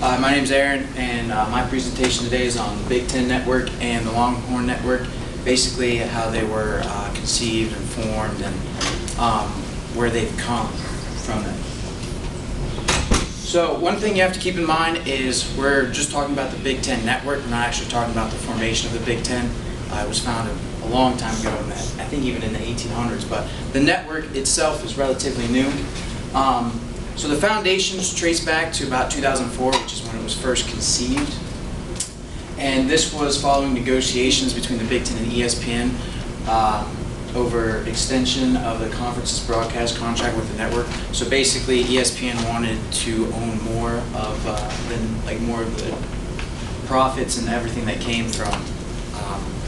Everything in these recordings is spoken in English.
My name's Aaron, and my presentation today is on the Big Ten Network and the Longhorn Network, basically how they were conceived and formed and where they've come from it. So one thing you have to keep in mind is we're just talking about the Big Ten Network. We're not actually talking about the formation of the Big Ten. It was founded a long time ago, I think even in the 1800s, but the network itself is relatively new. So the foundations trace back to about 2004, which is when it was first conceived. And this was following negotiations between the Big Ten and ESPN over extension of the conference's broadcast contract with the network. So basically, ESPN wanted to own more of more of the profits and everything that came from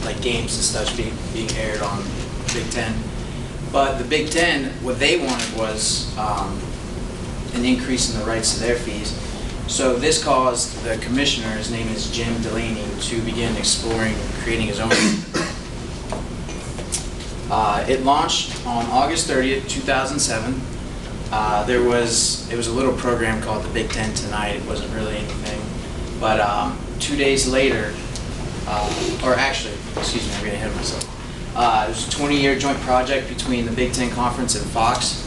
like games and such being aired on Big Ten. But the Big Ten, what they wanted was an increase in the rights to their fees. So this caused the commissioner, his name is Jim Delaney, to begin exploring creating his own. It launched on August 30th, 2007. It was a little program called the Big Ten Tonight. It wasn't really anything. But 2 days later, or actually, excuse me, I'm getting ahead of myself. It was a 20-year joint project between the Big Ten Conference and Fox.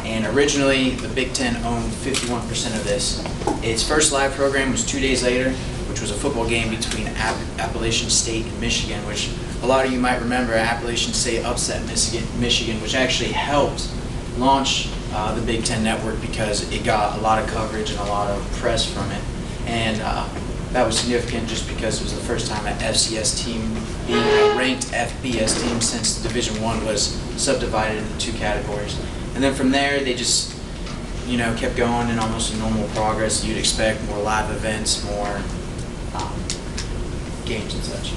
And originally, the Big Ten owned 51% of this. Its first live program was 2 days later, which was a football game between Appalachian State and Michigan, which a lot of you might remember. Appalachian State upset Michigan, which actually helped launch the Big Ten Network because it got a lot of coverage and a lot of press from it. And that was significant just because it was the first time an FCS team being a ranked FBS team since Division I was subdivided into two categories. And then from there, they just, kept going in almost a normal progress. You'd expect more live events, more games and such.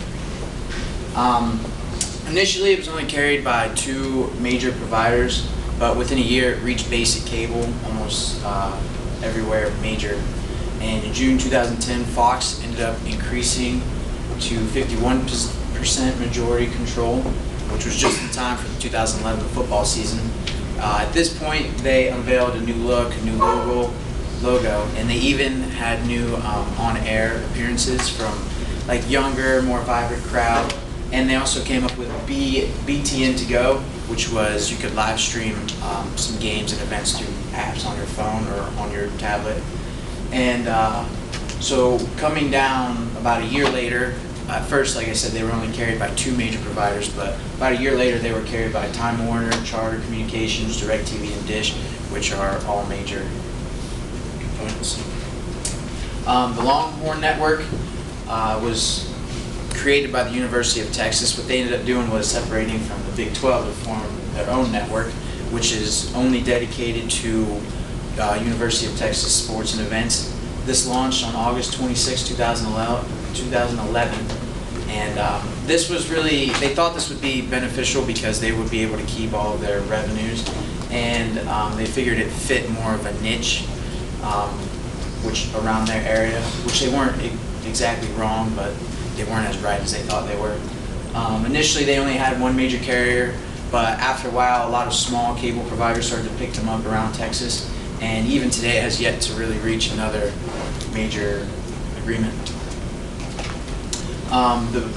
Initially, it was only carried by two major providers, but within a year, it reached basic cable almost everywhere major. And in June 2010, Fox ended up increasing to 51% majority control, which was just in time for the 2011 football season. At this point, they unveiled a new look, a new logo, and they even had new on-air appearances from like younger, more vibrant crowd. And they also came up with BTN to Go, which was you could live stream some games and events through apps on your phone or on your tablet. And so coming down about a year later, at first, like I said, they were only carried by two major providers, but about a year later, they were carried by Time Warner, Charter Communications, DirecTV, and Dish, which are all major components. The Longhorn Network was created by the University of Texas. What they ended up doing was separating from the Big 12 to form their own network, which is only dedicated to University of Texas sports and events. This launched on August 26, 2011, and this was really, they thought this would be beneficial because they would be able to keep all of their revenues, and they figured it fit more of a niche, which around their area, which they weren't exactly wrong, but they weren't as right as they thought they were. Initially, they only had one major carrier, but after a while, a lot of small cable providers started to pick them up around Texas. And even today, it has yet to really reach another major agreement. The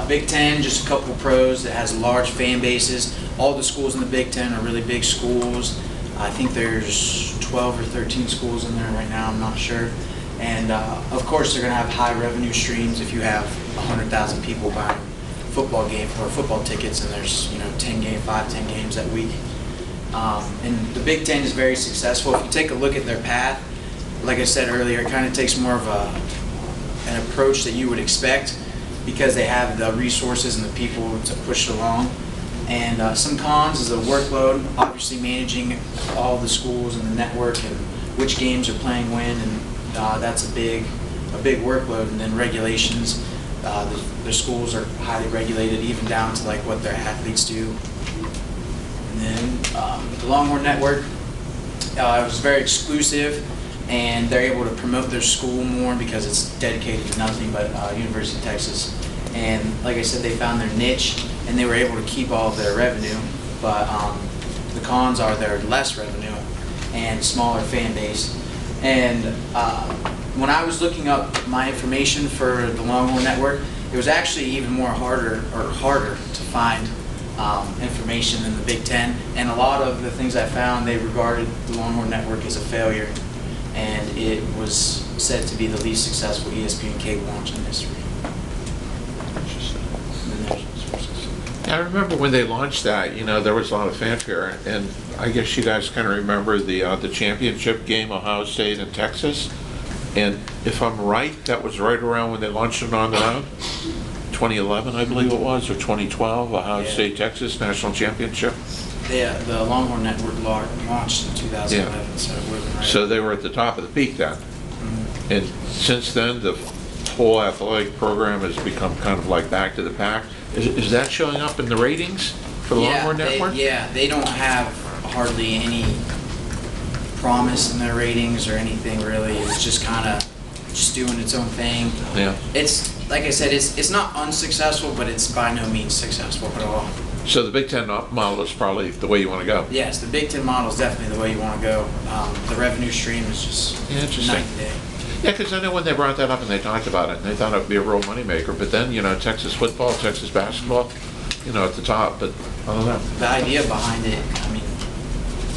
Big Ten, just a couple pros. It has large fan bases. All the schools in the Big Ten are really big schools. I think there's 12 or 13 schools in there right now, I'm not sure. And of course, they're going to have high revenue streams if you have 100,000 people buying football game or football tickets, and there's 10 games that week. And the Big Ten is very successful. If you take a look at their path, like I said earlier, it kind of takes more of an approach that you would expect because they have the resources and the people to push it along. And some cons is the workload, obviously managing all the schools and the network and which games are playing when, and that's a big workload. And then regulations, the schools are highly regulated, even down to like what their athletes do. And then the Longhorn Network was very exclusive, and they're able to promote their school more because it's dedicated to nothing but University of Texas. And like I said, they found their niche, and they were able to keep all of their revenue. But the cons are their less revenue and smaller fan base. And when I was looking up my information for the Longhorn Network, it was actually even more harder to find information than the Big Ten. And a lot of the things I found, they regarded the Longhorn Network as a failure, and it was said to be the least successful ESPN cable launch in history. I remember when they launched that, there was a lot of fanfare, and I guess you guys kind of remember the championship game, Ohio State and Texas. And if I'm right, that was right around when they launched it on their own, 2011, I believe it was, or 2012, Ohio State, Texas national championship. Yeah, the Longhorn Network launched in 2011, so it wasn't right. So they were at the top of the peak then. Mm-hmm. And since then, the whole athletic program has become kind of like back to the pack. Is that showing up in the ratings for the Longhorn Network? They don't have hardly any promise in their ratings or anything really. It's just kind of just doing its own thing. Yeah. It's like I said, it's not unsuccessful, but it's by no means successful at all. So the Big Ten model is probably the way you want to go. Yes, the Big Ten model is definitely the way you want to go. The revenue stream is just night and day. Yeah, because I know when they brought that up and they talked about it, and they thought it would be a real moneymaker. But then, Texas football, Texas basketball, at the top. But I don't know. The idea behind it,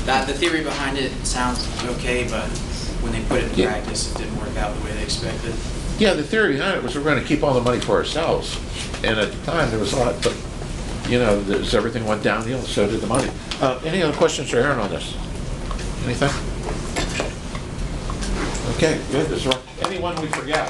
the theory behind it sounds okay, but when they put it in practice, it didn't work out the way they expected. Yeah, the theory behind it was we're going to keep all the money for ourselves. And at the time, there was a lot, but, as everything went downhill, so did the money. Any other questions for Aaron on this? Anything? Okay, good. Is there anyone we forget?